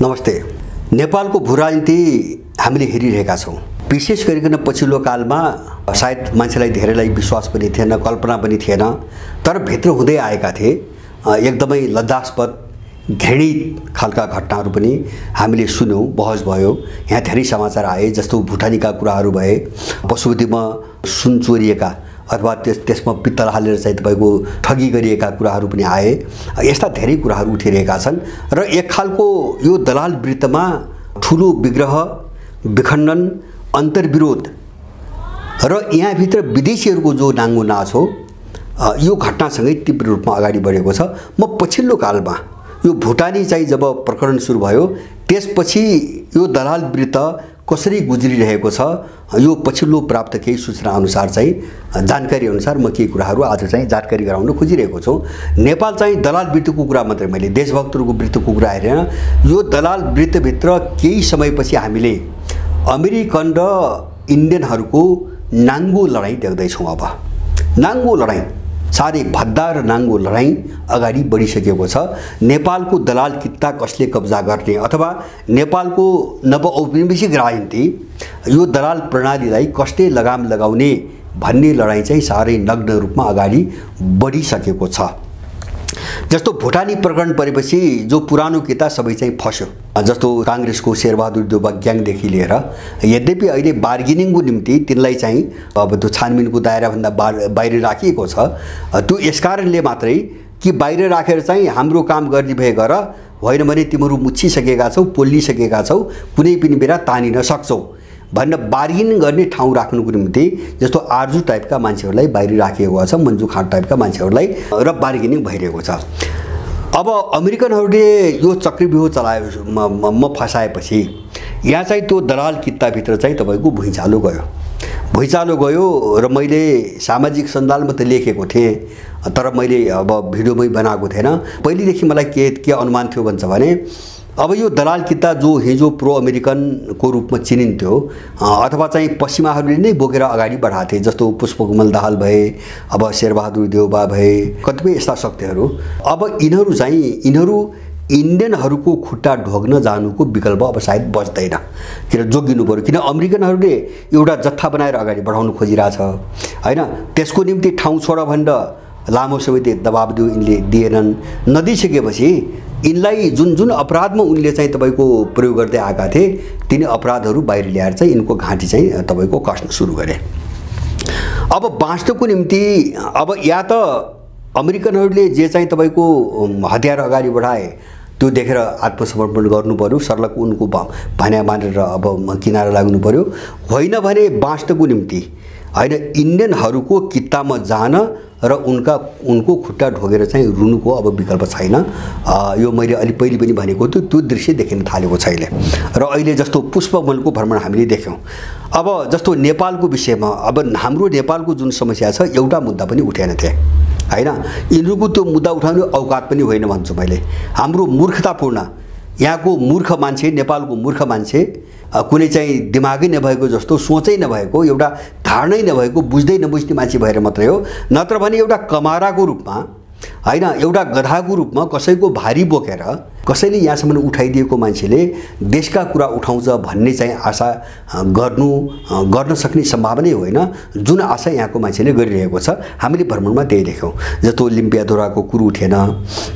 नमस्ते। नेपालको भूराजनीति हामीले हेरिरहेका छौँ। विशेष गरिकन पछिल्लो कालमा सायद मान्छेलाई धेरैलाई विश्वास पनि थिएन, कल्पना पनि थिएन, तर भित्र हुँदै आएका थिए। एकदमै लज्जास्पद घृणित खालका घटनाहरू पनि हामीले सुन्यौँ, बहस भयो। यहाँ धेरै समाचार आए, जस्तो भुटानीका कुराहरू भए, पशुपतिमा सुन चोरिएका अथवा त्यसमा पित्तल हालेर चाहिँ तपाईँको ठगी गरिएका कुराहरू पनि आए। यस्ता धेरै कुराहरू उठिरहेका छन् र एक खालको यो दलाल वृत्तमा ठुलो विग्रह, विखण्डन, अन्तर्विरोध र यहाँभित्र विदेशीहरूको जो नाङ्गो नाच हो, यो घटनासँगै तीव्र रूपमा अगाडि बढेको छ। म पछिल्लो कालमा यो भुटानी चाहिँ जब प्रकरण सुरु भयो, त्यसपछि यो दलाल वृत्त कसरी गुज्रिरहेको छ, यो पछिल्लो प्राप्त केही सूचना अनुसार चाहिँ, जानकारी अनुसार म केही कुराहरू आज चाहिँ जानकारी गराउन खोजिरहेको छु। नेपाल चाहिँ दलाल वृत्तको कुरा मात्रै, मैले देशभक्तहरूको वृत्तको कुरा हेरेन। यो दलाल वृत्तभित्र केही समयपछि हामीले अमेरिकन र इन्डियनहरूको नाङ्गो लडाइँ देख्दैछौँ। अब नाङ्गो लडाइँ, साह्रै भद्दा र नाङ्गो लडाइँ अगाडि बढिसकेको छ। नेपालको दलाल कित्ता कसले कब्जा गर्ने अथवा नेपालको नवऔपनिवेशिक राजनीति, यो दलाल प्रणालीलाई कसले लगाम लगाउने भन्ने लडाइँ चाहिँ साह्रै नग्न रूपमा अगाडि बढिसकेको छ। जस्तो भुटानी प्रकरण परेपछि जो पुरानो किता सबै चाहिँ फस्यो। जस्तो काङ्ग्रेसको शेरबहादुर देउवा ग्याङदेखि लिएर, यद्यपि अहिले बार्गेनिङको निम्ति तिनलाई चाहिँ अब त्यो छानबिनको दायराभन्दा बाहिर राखिएको छ। त्यो यसकारणले मात्रै कि बाहिर राखेर चाहिँ हाम्रो काम गर्ने भए गर, होइन भने तिमीहरू मुछिसकेका छौ, पोलिसकेका छौ, कुनै पनि बेला तानिन सक्छौ भनेर बार्गेनिङ गर्ने ठाउँ राख्नुको निम्ति जस्तो आर्जु टाइपका मान्छेहरूलाई बाहिर राखिएको छ, मन्जु खाँड टाइपका मान्छेहरूलाई, र बार्गेनिङ भइरहेको छ। अब अमेरिकनहरूले यो चक्रव्यूह चलायो, म फसाएपछि यहाँ चाहिँ त्यो दलाल कित्ताभित्र चाहिँ तपाईँको भुइँचालो गयो र मैले सामाजिक सञ्जालमा त लेखेको थिएँ, तर मैले अब भिडियोमै बनाएको थिएन। पहिलेदेखि मलाई के अनुमान थियो भन्छ भने, अब यो दलाल कित्ता जो हिजो प्रो अमेरिकनको रूपमा चिनिन्थ्यो अथवा चाहिँ पश्चिमाहरूले नै बोकेर अगाडि बढाएको थिए, जस्तो पुष्पकमल दाहाल भए, अब शेरबहादुर देउवा भए, कतिपय यस्ता शक्तिहरू, अब यिनीहरू इन्डियनहरूको खुट्टा ढोग्न जानुको विकल्प अब सायद बच्दैन, किन जोगिनु पऱ्यो। किन अमेरिकनहरूले एउटा जत्था बनाएर अगाडि बढाउनु खोजिरहेछ, होइन? त्यसको निम्ति ठाउँ छोड भनेर लामो समय दबाब यिनले दिएनन्। नदिइसकेपछि यिनलाई जुन अपराधमा उनले चाहिँ तपाईँको प्रयोग गर्दै आएका थिए, तिनी अपराधहरू बाहिर ल्याएर चाहिँ यिनको घाँटी चाहिँ तपाईँको कस्न सुरु गरे। अब बाँच्नको निम्ति अब या त अमेरिकनहरूले जे चाहिँ तपाईँको हतियार अगाडि बढाए त्यो देखेर आत्मसमर्पण गर्नु पर्यो, सर्लक उनको भन्या मानेर अब किनारा लाग्नु पर्यो, होइन भने बाँच्नको निम्ति होइन इन्डियनहरूको कित्तामा जान र उनको खुट्टा ढोगेर चाहिँ रुनुको अब विकल्प छैन। यो मैले अलि पहिले पनि भनेको थियो, त्यो दृश्य देखिन थालेको छ अहिले। र अहिले जस्तो पुष्पकमलको भ्रमण हामीले देख्यौँ। अब जस्तो नेपालको विषयमा अब हाम्रो नेपालको जुन समस्या छ, एउटा मुद्दा पनि उठेन थिए, होइन? यिनीहरूको त्यो मुद्दा उठाउने औकात पनि होइन भन्छु मैले। हाम्रो मूर्खतापूर्ण, यहाँको मूर्ख मान्छे, नेपालको मूर्ख मान्छे, कुनै चाहिँ दिमागै नभएको, जस्तो सोचै नभएको, एउटा धारणै नभएको, बुझ्दै नबुझ्ने मान्छे भएर मात्रै हो। नत्र भने एउटा कमाराको रूपमा, होइन, एउटा गधाको रूपमा कसैको भारी बोकेर कसैले यहाँसम्म उठाइदिएको मान्छेले देशका कुरा उठाउँछ भन्ने चाहिँ आशा गर्न सक्ने सम्भावनै होइन, जुन आशा यहाँको मान्छेले गरिरहेको छ। हामीले भ्रमणमा त्यही देख्यौँ। जस्तो लिम्पियाधुराको कुरो उठेन,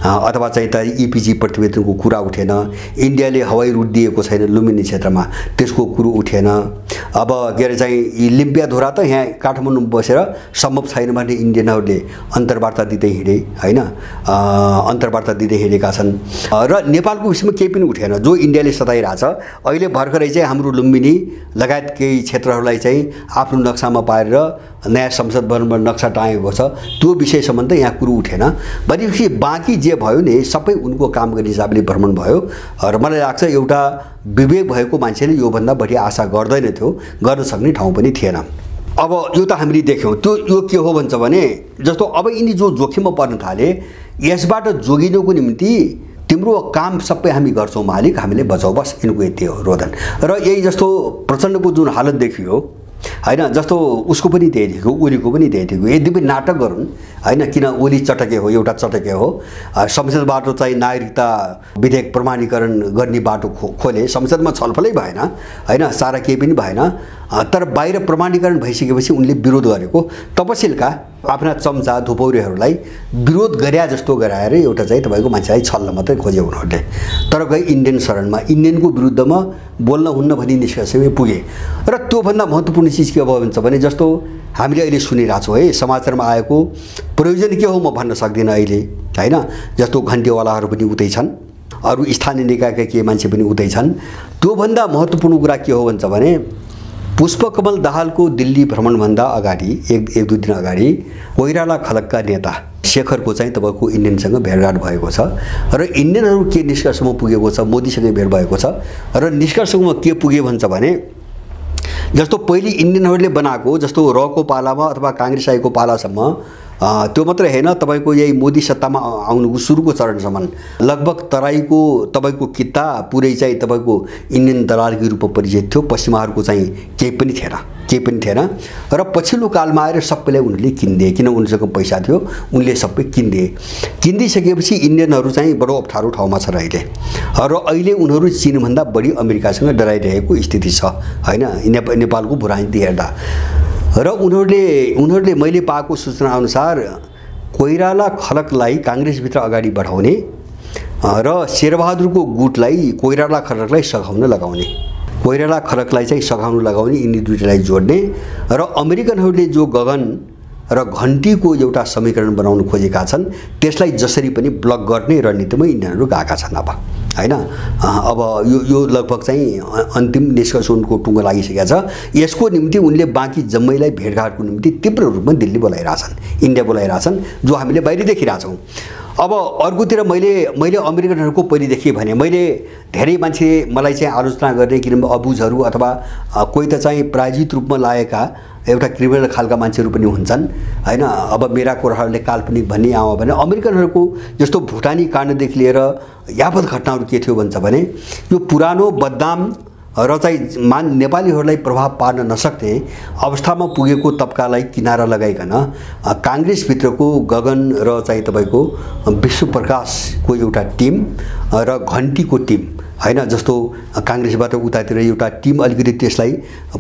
अथवा चाहिँ त इपिजी प्रतिवेदनको कुरा उठेन, इन्डियाले हवाई रुट दिएको छैन लुम्बिनी क्षेत्रमा, त्यसको कुरो उठेन। अब के अरे चाहिँ लिम्पियाधुरा त यहाँ काठमाडौँ बसेर सम्भव छैन भने इन्डियनहरूले अन्तर्वार्ता दिँदै हिँडे, होइन? अन्तर्वार्ता दिँदै हिँडेका छन्। र नेपालको विषयमा केही पनि उठेन, जो इन्डियाले सताइरहेछ। अहिले भर्खरै चाहिँ हाम्रो लुम्बिनी लगायत केही क्षेत्रहरूलाई चाहिँ आफ्नो नक्सामा पारेर नयाँ संसद भवनमा नक्सा टाँगेको छ, त्यो विषयसम्म त यहाँ कुरो उठेन। भनेपछि बाँकी जे भयो नि सबै उनको काम गर्ने हिसाबले भ्रमण भयो। र मलाई लाग्छ एउटा विवेक भएको मान्छेले योभन्दा बढी आशा गर्दैन थियो, गर्न सक्ने ठाउँ पनि थिएन। अब यो त हामीले देख्यौँ। त्यो यो के हो भन्छ भने, जस्तो अब यिनी जो जोखिममा पर्न थाले, यसबाट जोगिनुको निम्ति तिम्रो काम सबै हामी गर्छौँ मालिक, हामीले बचाऊ, बस यिनको यति हो रोदन। र यही जस्तो प्रचण्डको जुन हालत देखियो, हैन जस्तो उसको पनि त्यही थियो ओलीको पनि त्यही थियो यद्यपि नाटक गरून् हैन किन ओली चटके हो एउटा चटके हो संसदबाट चाहिँ नागरिकता विधेयक प्रमाणीकरण गर्ने बाटो खोले संसदमा छलफलै भएन हैन सारा केही पनि भएन तर बाहिर प्रमाणीकरण भइसकेपछि उनले विरोध गरेको तपसिलका आफ्ना चम्चा धुपौरीहरूलाई विरोध गर्या जस्तो गराएर एउटा चाहिँ तपाईको मान्छेलाई छल्न मात्रै खोजे उनीहरूले तर गए इन्डियन शरणमा इन्डियनको विरुद्धमा बोल्न हुन्न भनी निष्कर्षमै पुगे र त्योभन्दा महत्त्वपूर्ण चिज के भयो भन्छ भने जस्तो हामीले अहिले सुनिरहेछौँ है समाचारमा आएको प्रयोजन के हो म भन्न सक्दिनँ अहिले हैन जस्तो घन्टीवालाहरू पनि उतै छन् अरू स्थानीय निकायका के मान्छे पनि उतै छन् त्योभन्दा महत्त्वपूर्ण कुरा के हो भन्छ भने पुष्पकमल दाहालको दिल्ली भ्रमणभन्दा अगाडि एक दुई दिन अगाडि कोइराला खलकका नेता शेखरको चाहिँ तपाईको इन्डियनसँग भेटघाट भएको छ र इन्डियनहरू के निष्कर्षमा पुगेको छ मोदीसँगै भेट भएको छ र निष्कर्षमा के पुगे भन्छ भने जस्तो पहिले इन्डियनहरूले बनाएको जस्तो रको पालामा अथवा कांग्रेस आएको पालासम्म त्यो मात्रै हैन तपाईको यही मोदी सत्तामा आउनुको सुरुको चरणसम्म लगभग तराईको तपाईको किता पुरै चाहिँ तपाईको इन्डियन दलालको रूपमा परिचित थियो पश्चिमाहरूको चाहिँ केही पनि थिएन र पछिल्लो कालमा आएर सबैलाई उनीहरूले किन्दे किन उनीसँग पैसा थियो उनले सबै किन्दिसकेपछि इन्डियनहरू चाहिँ बडो अप्ठ्यारो ठाउँमा छ अहिले र अहिले उनीहरू चीनभन्दा बढी अमेरिकासँग डराइरहेको स्थिति छ हैन नेपालको भूराजनीति हेर्दा र उनीहरूले मैले पाएको सूचना अनुसार कोइराला खलकलाई कांग्रेसभित्र अगाडि बढाउने र शेरबहादुरको गुटलाई कोइराला खलकलाई सघाउन लगाउने कोइराला खलकलाई चाहिँ सघाउन लगाउने यिनी दुईटालाई जोड्ने र अमेरिकनहरूले जो गगन र घण्टीको एउटा समीकरण बनाउन खोजेका छन् त्यसलाई जसरी पनि ब्लक गर्ने रणनीतिमा इन्डियनहरू गएका छन् अब हैन अब यो लगभग चाहिँ अन्तिम निष्कर्ष उनको टुङ्गो लागिसकेको छ यसको निम्ति उनले बाँकी जम्मैलाई भेटघाटको निम्ति तीव्र रूपमा दिल्ली बोलाइरहेछन् इन्डिया बोलाइरहेछन् जो हामीले बाहिर देखिरहेछौँ अब अर्कोतिर मैले अमेरिकनहरूको पहिलेदेखि भने मैले धेरै मान्छे मलाई चाहिँ आलोचना गर्ने किनभने अबुजहरू अथवा कोही त चाहिँ प्रायोजित रूपमा लागेका एउटा क्रिमिनल खालका मान्छेहरू पनि हुन्छन् हैन अब मेरा कुराहरूले काल्पनिक भन्ने आयो भने अमेरिकनहरूको जस्तो भुटानी काण्डदेखि लिएर यावत घटनाहरू के थियो भन्छ भने यो पुरानो बदनाम र चाहिँ नेपालीहरूलाई प्रभाव पार्न नसक्ने अवस्थामा पुगेको तबकालाई किनारा लगाइकन कांग्रेसभित्रको गगन र चाहिँ तपाईको विश्वप्रकाशको एउटा टिम र घण्टीको टिम हैन जस्तो कांग्रेसबाट उतातिर एउटा टिम अलिकति त्यसलाई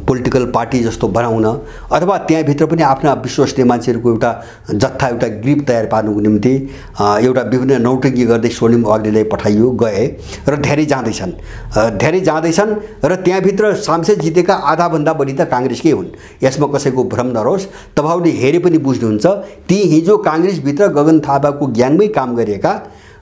पोलिटिकल पार्टी जस्तो बनाउन अथवा त्यहाँभित्र पनि आफ्ना विश्वसनीय मान्छेहरूको एउटा जत्था एउटा ग्रुप तयार पार्नुको निम्ति एउटा विभिन्न नौटंकी गर्दै स्वर्णिम अग्निलाई पठाइयो गए र धेरै जाँदैछन् र त्यहाँभित्र सांसद जितेका आधा भन्दा बढी त कांग्रेसकै हुन् यसमा कसैको भ्रम नरोस् तपाईले हेरे पनि बुझ्नुहुन्छ ती हिजो कांग्रेसभित्र गगन थापाको ग्याङमै काम गरेका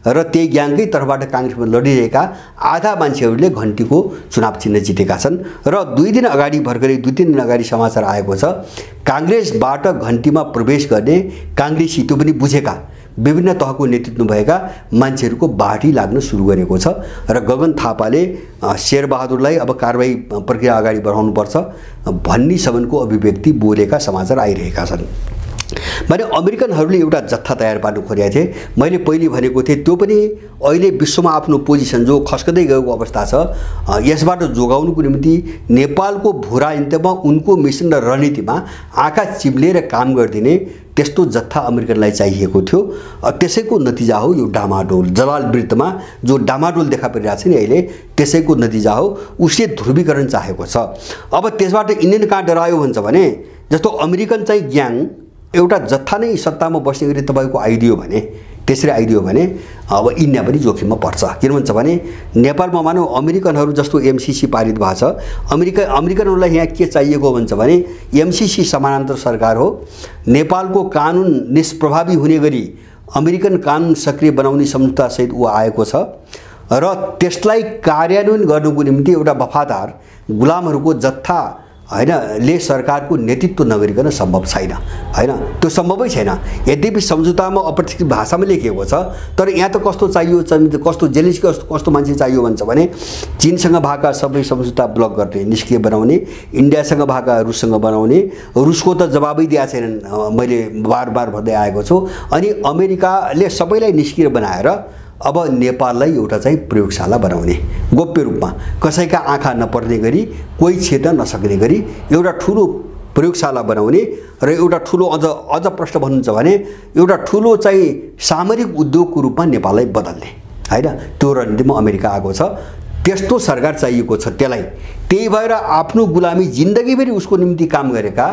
र त्यही ग्याङकै तर्फबाट कांग्रेसमा लडिरहेका आधा मान्छेहरूले घण्टीको चुनाव चिन्ह जितेका छन् र 2 दिन अगाडि भर्खरै 2-3 दिन अगाडि समाचार आएको छ कांग्रेसबाट घण्टीमा प्रवेश गर्ने कांग्रेसी त्यो पनि बुझेका विभिन्न तहको नेतृत्व भएका मान्छेहरूको बाढी लाग्न सुरु गरेको छ र गगन थापाले शेरबहादुरलाई अब कारबाही प्रक्रिया अगाडि बढाउनुपर्छ भन्ने सबनको अभिव्यक्ति बोलेका समाचार आइरहेका छन् माने अमेरिकनहरूले एउटा जत्था तयार पार्न खोजेका थिए मैले पहिले भनेको थिए त्यो पनि अहिले विश्वमा आफ्नो पोजिसन जो खस्कदै गएको अवस्था छ यसबाट जोगाउनुको निम्ति नेपालको भूराजनीतिमा उनको मिसन र रणनीतिमा आँखा चिम्लेर काम गर्दिने त्यस्तो जत्था अमेरिकनलाई चाहिएको थियो त्यसैको नतिजा हो यो डामाडोल जलाल विरुद्धमा जो डामाडोल देखा परिरहेको छ नि अहिले त्यसैको नतिजा हो उसले ध्रुवीकरण चाहेको छ अब त्यसबाट इन्डियन कहाँ डरायो भन्छ भने जस्तो अमेरिकन चाहिँ ग्याङ एउटा जत्था नै सत्तामा बस्ने गरी तपाईको आइडियो भने त्यसरी आइडियो भने अब इन्डिया पनि जोखिममा पर्छ किन भन्छ भने नेपालमा मानौ अमेरिकनहरू जस्तो एमसीसी पारित भएको छ अमेरिकनहरूलाई यहाँ के चाहिएको भन्छ भने एमसीसी समानान्तर सरकार हो नेपालको कानुन निष्प्रभावी हुने गरी अमेरिकन कानुन सक्रिय बनाउने सम्झौता सहित उ आएको छ र त्यसलाई कार्यान्वयन गर्नुको निम्ति एउटा वफादार गुलामहरूको जत्था हैन ले सरकारको नेतृत्व नगरिकन सम्भव छैन हैन त्यो सम्भवै छैन यद्यपि सम्झौतामा अप्रत्यक्ष भाषामा लेखिएको छ तर यहाँ त कस्तो चाहियो कस्तो जेलिस्को कस्तो मान्छे चाहियो भन्छ भने चीनसँग भएका सबै सम्झौता ब्लक गर्ने निष्क्रिय बनाउने इन्डियासँग भएका रुससँग बनाउने रुसको त जवाबै दिएको छैनन् मैले बार भन्दै आएको छु अनि अमेरिकाले सबैलाई निष्क्रिय बनाएर अब नेपाललाई एउटा चाहिँ प्रयोगशाला बनाउने गोप्य रूपमा कसैका आँखा नपर्ने गरी कोही छेड्न नसक्ने गरी एउटा ठूलो प्रयोगशाला बनाउने र एउटा ठुलो अझ प्रश्न भन्नुहुन्छ भने एउटा ठुलो चाहिँ सामरिक उद्योगको रूपमा नेपाललाई बदल्ने हैन त्यो रणनीतिमा अमेरिका आएको छ। त्यस्तो सरकार चाहिएको छ त्यसलाई। त्यही भएर आफ्नो गुलामी जिन्दगीभरि उसको निम्ति काम गरेका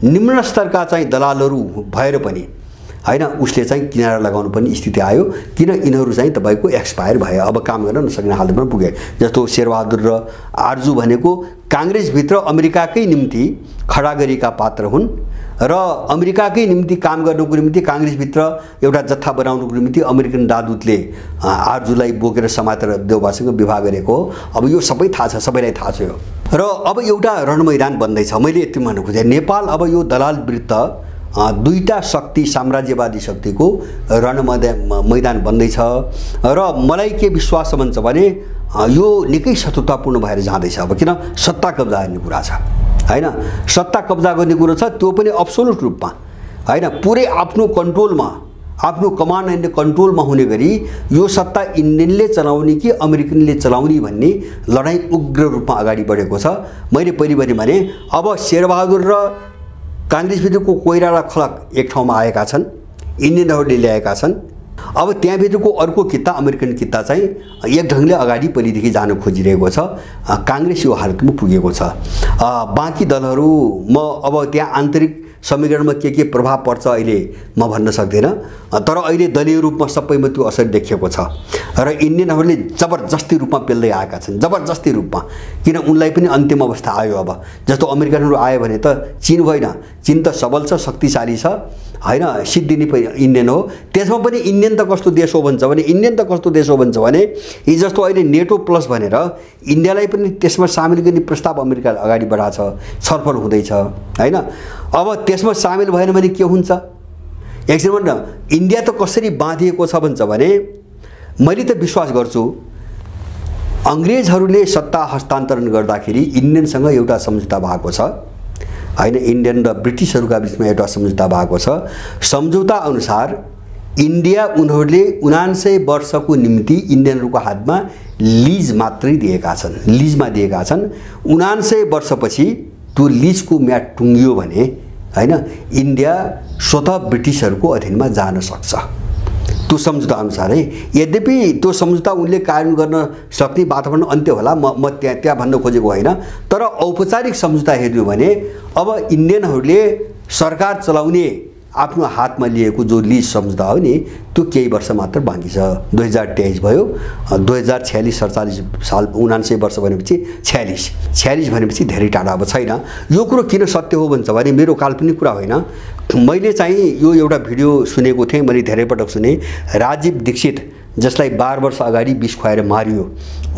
निम्न स्तरका चाहिँ दलालहरू भएर पनि हैन उसले चाहिँ किनारा लगाउनु पर्ने स्थिति आयो। किन यिनीहरू चाहिँ तपाईको एक्सपायर भए, अब काम गर्न नसक्ने हालतमा पुगे। जस्तो शेरबहादुर र आरजु भनेको कांग्रेसभित्र अमेरिकाकै निम्ति खडा गरेका पात्र हुन् र अमेरिकाकै निम्ति काम गर्नको निम्ति कांग्रेसभित्र एउटा जत्था बनाउनको निम्ति अमेरिकन राजदूतले आरजुलाई बोकेर समातेर देउबासँग विवाह गरेको हो। अब यो सबै थाहा छ, सबैलाई थाहा छ यो। र अब एउटा रणमैदान बन्दैछ। मैले यति भन्नु खोजेँ, नेपाल अब यो दलाल विरुद्ध दुईटा शक्ति, साम्राज्यवादी शक्तिको मैदान बन्दैछ र मलाई के विश्वास भन्छ भने यो निकै शत्रुतापूर्ण भएर जाँदैछ। अब किन सत्ता कब्जा गर्ने कुरा छ हैन, सत्ता कब्जा गर्ने कुरो छ, त्यो पनि अब्सोल्युट रूपमा हैन, पुरै आफ्नो कन्ट्रोलमा, आफ्नो कमान्ड एन्ड कन्ट्रोलमा हुने गरी यो सत्ता इन्डियनले चलाउने कि अमेरिकनले चलाउने भन्ने लडाईँ उग्र रूपमा अगाडि बढेको छ। मैले पहिले भने अब शेरबहादुर र कांग्रेसभित्रको कोइरा र खलक एक ठाउँमा आएका छन्, इन्डियनहरूले ल्याएका छन्। अब त्यहाँभित्रको अर्को किता, अमेरिकन किता चाहिँ एक ढङ्गले अगाडि पहिलेदेखि जान खोजिरहेको छ। कांग्रेस यो हालतमा पुगेको छ। बाँकी दलहरू म अब त्यहाँ आन्तरिक समीकरणमा के प्रभाव पर्छ अहिले म भन्न सक्दिनँ, तर अहिले दलीय रूपमा सबैमा त्यो असर देखिएको छ र इन्डियनहरूले जबरजस्ती रूपमा पेल्दै आएका छन्, जबरजस्ती रूपमा। किन उनलाई पनि अन्तिम अवस्था आयो। अब जस्तो अमेरिकनहरू आयो भने त चीन होइन, चीन त सबल छ, शक्तिशाली छ हैन, सिद्धिने इन्डियन हो। त्यसमा पनि इन्डियन त कस्तो देश हो भन्छ भने, इन्डियन त कस्तो देश हो भन्छ भने यी जस्तो अहिले नेटो प्लस भनेर इन्डियालाई पनि त्यसमा सामेल गर्ने प्रस्ताव अमेरिका अगाडि बढाएको छ, छलफल हुँदैछ हैन। अब त्यसमा सामेल भएन भने के हुन्छ? एकछिन भन्न, इन्डिया त कसरी बाँधिएको छ भन्छ भने मैले त विश्वास गर्छु अंग्रेजहरूले सत्ता हस्तान्तरण गर्दाखेरि इन्डियनसँग एउटा सम्झौता भएको छ हैन, इन्डियन र ब्रिटिसहरूका बीचमा एउटा सम्झौता भएको छ। सम्झौता अनुसार इन्डिया उनीहरूले 79 वर्षको निम्ति इन्डियनहरूको हातमा लिज मात्रै दिएका छन्, लिजमा दिएका छन्। 79 वर्षपछि त्यो लिजको म्याद टुङ्गियो भने हैन इन्डिया स्वतः ब्रिटिसहरूको अधीनमा जान सक्छ, त्यो सम्झौता अनुसार है। यद्यपि त्यो सम्झौता उनले कार्यान्वयन गर्न सक्ने वातावरण अन्त्य होला, म त्यहाँ भन्न खोजेको होइन, तर औपचारिक सम्झौता हेर्नु भने अब इन्डियनहरूले सरकार चलाउने आफ्नो हातमा लिएको जो लिज सम्झौता हो नि त्यो केही वर्ष मात्र बाँकी छ। 2023 भयो, 2046 47 साल 79 वर्ष भनेपछि 46 भनेपछि धेरै टाढा अब छैन। यो कुरो किन सत्य हो भन्छ भने मेरो काल्पनिक कुरा होइन, मैले चाहिँ यो एउटा भिडियो सुनेको थिएँ, मैले धेरै पटक सुने। राजीव दीक्षित जसलाई 12 वर्ष अगाडि विष खुवाएर मारियो,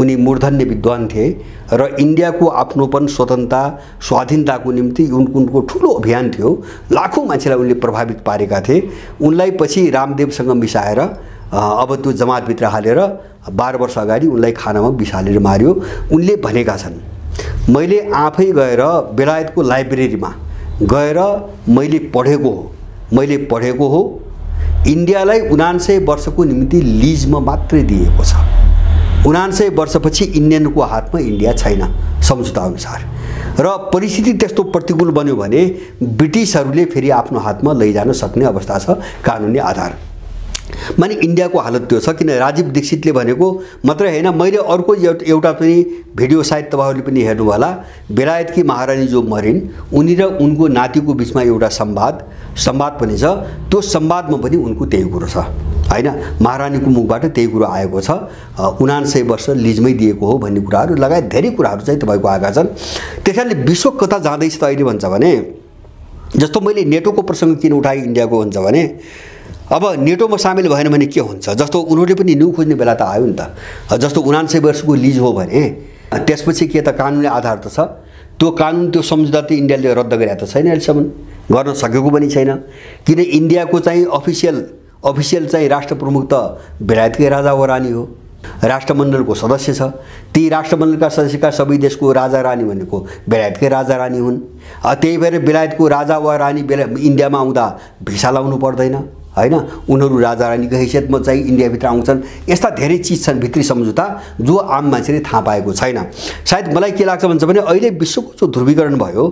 उनी मूर्धन्य विद्वान थिए र इन्डियाको आफ्नोपन, स्वतन्त्रता, स्वाधीनताको निम्ति उनको ठुलो अभियान थियो। लाखौं मान्छेलाई उनले प्रभावित पारेका थिए। उनलाई पछि रामदेवसँग मिसाएर अब त्यो जमातभित्र हालेर 12 वर्ष अगाडि उनलाई खानामा विष हालेर मार्यो। उनले भनेका छन्, मैले आफै गएर बेलायतको लाइब्रेरीमा गएर मैले पढेको हो इन्डियालाई 79 वर्षको निम्ति लिजमा मात्रै दिएको छ। 79 वर्षपछि इन्डियनको हातमा इन्डिया छैन सम्झौता अनुसार र परिस्थिति त्यस्तो प्रतिकूल बन्यो भने ब्रिटिसहरूले फेरि आफ्नो हातमा लैजान सक्ने अवस्था छ, कानुनी आधार। माने इन्डियाको हालत त्यो छ। किन राजीव दीक्षितले भनेको मात्रै होइन, मैले अर्को एउटा पनि भिडियो सायद तपाईहरुले पनि हेर्नु होला, बेलायतकी महारानी जो मरिन् उनी र उनको नातिको बीचमा एउटा संवाद पनि छ। त्यो संवादमा पनि उनको त्यही कुरो छ हैन, महारानीको मुखबाट त्यही कुरो आएको छ। 79 वर्ष लिजमै दिएको हो भन्ने कुराहरु लगायत धेरै कुराहरु चाहिँ तपाईको आएका छन्। त्यसैले विश्व कता जाँदैछ त अहिले भन्छ भने, जस्तो मैले नेटोको प्रसंग किन उठाए इन्डियाको भन्छ भने, अब नेटोमा सामेल भएन भने के हुन्छ? जस्तो उनीहरूले पनि न्यू खोज्ने बेला त आयो नि त। जस्तो 79 वर्षको लिज हो भने त्यसपछि के त कानुनी आधार त छ। त्यो कानुन, त्यो सम्झौता त इन्डियाले रद्द गरेको त छैन, अहिलेसम्म गर्न सकेको पनि छैन। किन इन्डियाको चाहिँ अफिसियल चाहिँ राष्ट्र प्रमुख त बेलायतकै राजा वा रानी हो, राष्ट्रमण्डलको सदस्य छ। ती राष्ट्रमण्डलका सदस्यका सबै देशको राजा रानी भनेको बेलायतकै राजा रानी हुन्। त्यही भएर बेलायतको राजा वा रानी इन्डियामा आउँदा भिसा लाउनु पर्दैन हैन, उनीहरू राजा रानीको हैसियतमा चाहिँ इन्डियाभित्र आउँछन्। यस्ता धेरै चीज छन् भित्री सम्झौता जो आम मान्छेले थाहा पाएको छैन। सायद मलाई के लाग्छ भन्छ भने अहिले विश्वको जो ध्रुवीकरण भयो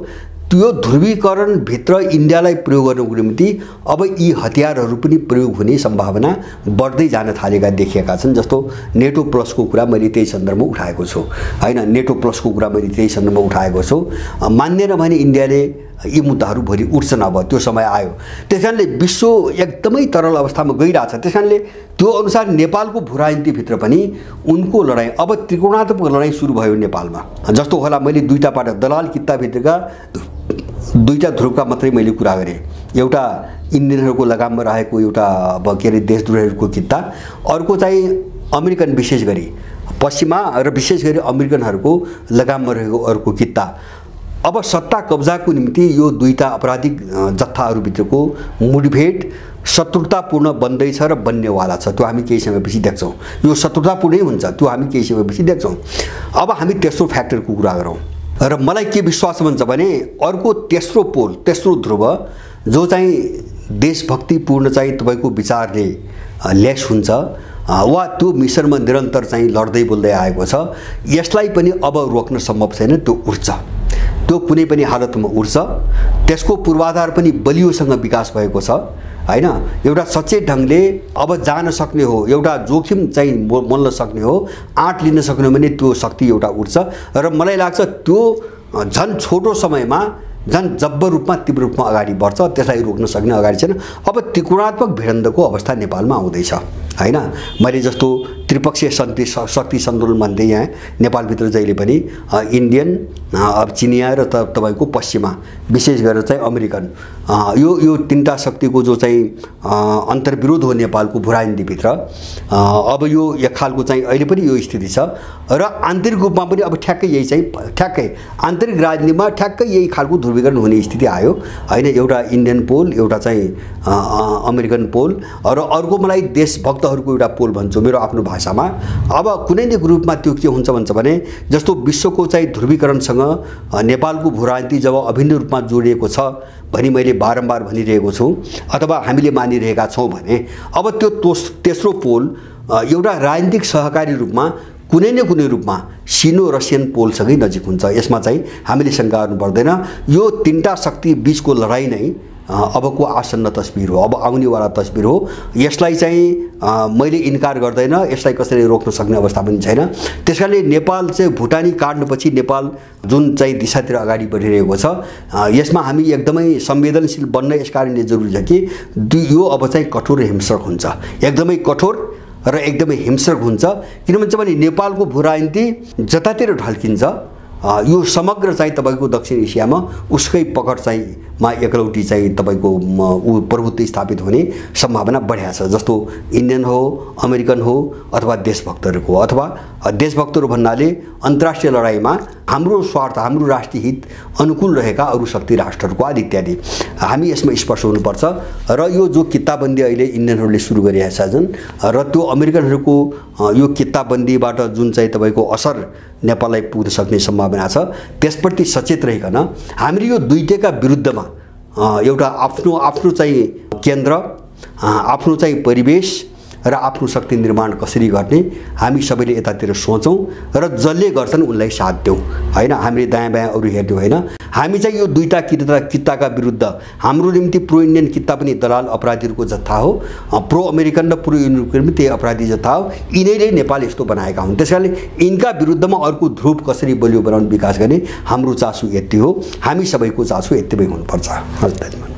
त्यो ध्रुवीकरणभित्र इन्डियालाई प्रयोग गर्नको निम्ति अब यी हतियारहरू पनि प्रयोग हुने सम्भावना बढ्दै जान थालेका देखिएका छन्। जस्तो नेटो प्लसको कुरा मैले त्यही सन्दर्भमा उठाएको छु हैन, नेटो प्लसको कुरा मैले त्यही सन्दर्भमा उठाएको छु। मान्दैन भने इन्डियाले यी मुद्दाहरू भोलि उठ्छन्, अब त्यो समय आयो। त्यसकारणले विश्व एकदमै तरल अवस्थामा गइरहेछ। त्यसकारणले त्यो अनुसार नेपालको भू राजनीतिभित्र पनि उनको लडाईँ अब त्रिकोणात्मक लडाईँ सुरु भयो नेपालमा। जस्तो होला मैले दुईटा पार्टी दलाल किताभित्रका दुईटा ध्रुवका मात्रै मैले कुरा गरेँ। एउटा इन्डियनहरूको लगाममा रहेको एउटा अब के अरे देशद्रोहीहरूको किता, अर्को चाहिँ अमेरिकन विशेष गरी पश्चिमा र विशेष गरी अमेरिकनहरूको लगाममा रहेको अर्को किता। अब सत्ता कब्जाको निम्ति यो दुईटा आपराधिक जत्थाहरूभित्रको मुठभेड शत्रुतापूर्ण बन्दैछ र बन्नेवाला छ। त्यो हामी केही समयपछि देख्छौँ। यो शत्रुतापूर्णै हुन्छ, त्यो हामी केही समयपछि देख्छौँ। अब हामी तेस्रो फ्याक्टरको कुरा गरौँ र मलाई के विश्वास भन्छ भने अर्को तेस्रो पोल, तेस्रो ध्रुव जो चाहिँ देशभक्तिपूर्ण चाहिँ तपाईँको विचारले ल्यास हुन्छ वा त्यो मिसनमा निरन्तर चाहिँ लड्दै बोल्दै आएको छ, यसलाई पनि अब रोक्न सम्भव छैन। त्यो उठ्छ, त्यो कुनै पनि हालतमा उठ्छ। त्यसको पूर्वाधार पनि बलियोसँग विकास भएको छ हैन। एउटा सचेत ढङ्गले अब जान सक्ने हो, एउटा जोखिम चाहिँ मोल्न सक्ने हो, आँट लिन सक्ने हो भने त्यो शक्ति एउटा उठ्छ। र मलाई लाग्छ त्यो झन् छोटो समयमा झन् जब्बर रूपमा तीव्र रूपमा अगाडि बढ्छ। त्यसलाई रोक्न सक्ने अगाडि छैन। अब त्रिकोणात्मक भिडन्तको अवस्था नेपालमा आउँदैछ हैन। मैले जस्तो त्रिपक्षीय शक्ति सन्तुलन भन्दै यहाँ नेपालभित्र जहिले पनि इन्डियन, अब चिनिया र तपाईँको पश्चिमा विशेष गरेर चाहिँ अमेरिकन, यो तीनटा शक्तिको जो चाहिँ अन्तर्विरोध हो नेपालको भू राजनीतिभित्र। अब यो एक खालको चाहिँ अहिले पनि यो स्थिति छ र आन्तरिक रूपमा पनि अब ठ्याक्कै यही चाहिँ ठ्याक्कै आन्तरिक राजनीतिमा ठ्याक्कै यही खालको ध्रुवीकरण हुने स्थिति आयो हैन। एउटा इन्डियन पोल, एउटा चाहिँ अमेरिकन पोल र अर्को मलाई देशभक्तहरूको एउटा पोल भन्छु मेरो आफ्नो भाषामा। अब कुनै न कुनै रूपमा त्यो के हुन्छ भन्छ भने जस्तो विश्वको चाहिँ ध्रुवीकरणसँग नेपालको भू राजनीति जब अभिन्न रूपमा जोडिएको छ भनी मैले बारम्बार भनिरहेको छु अथवा हामीले मानिरहेका छौँ भने अब त्यो तेस्रो पोल एउटा राजनीतिक सहकारी रूपमा कुनै न कुनै रूपमा सिनो रसियन पोलसँगै नजिक हुन्छ। यसमा चाहिँ हामीले शङ्का गर्नु पर्दैन। यो तीनटा शक्ति बीचको लडाईँ नै अबको आसन्न तस्बिर हो, अब आउनेवाला तस्बिर हो। यसलाई चाहिँ मैले इन्कार गर्दैन, यसलाई कसैले रोक्न सक्ने अवस्था पनि छैन। त्यसकारणले नेपाल चाहिँ भुटानी काट्नुपछि नेपाल जुन चाहिँ दिशातिर अगाडि बढिरहेको छ यसमा हामी एकदमै संवेदनशील बन्न यस कारणले जरुरी छ कि यो अब चाहिँ कठोर हिंस्रक हुन्छ, एकदमै कठोर र एकदमै हिंस्रक हुन्छ। किन भन्छ भने नेपालको भू राजनीति जतातिर ढल्किन्छ यो समग्र चाहिँ तपाईको दक्षिण एसियामा उसकै पकड चाहिँ मा एकलौटी चाहिँ तपाईको प्रभुत्व स्थापित हुने सम्भावना बढ्या छ। जस्तो इन्डियन हो, अमेरिकन हो अथवा देशभक्तहरूको, अथवा देशभक्तहरू भन्नाले अन्तर्राष्ट्रिय लडाईँमा हाम्रो स्वार्थ, हाम्रो राष्ट्रिय हित अनुकूल रहेका अरू शक्ति राष्ट्रहरूको आदि इत्यादि हामी यसमा स्पष्ट हुनुपर्छ। र यो जो किताबन्दी अहिले इन्डियनहरूले सुरु गरिरहेका छन् र त्यो अमेरिकनहरूको यो किताबन्दीबाट जुन चाहिँ तपाईको असर नेपाललाई पुग्न सक्ने सम्भावना छ त्यसप्रति सचेत रहिकन हामीले यो दुईटैका विरुद्धमा एउटा आफ्नो चाहिँ केन्द्र, आफ्नो चाहिँ परिवेश र आफ्नो शक्ति निर्माण कसरी गर्ने हामी सबैले यतातिर सोचौँ र जसले गर्छन् उनलाई साथ देऊ हैन। हामीले दायाँ बायाँ अरू हेर्दैनौँ हैन। हामी चाहिँ यो दुईटा किताका विरुद्ध हाम्रो निम्ति प्रो इन्डियन किता पनि दलाल अपराधीहरूको जत्था हो, प्रो अमेरिकन र प्रो युरोपियन पनि त्यही अपराधी जत्था हो। यिनैले नेपाल यस्तो बनाएका हुन्। त्यसकारणले यिनका विरुद्धमा अर्को ध्रुव कसरी बलियो बनाउने विकास गर्ने हाम्रो चासो यति हो। हामी सबैको चासो यति नै हुनुपर्छ। हस् धन्यवाद।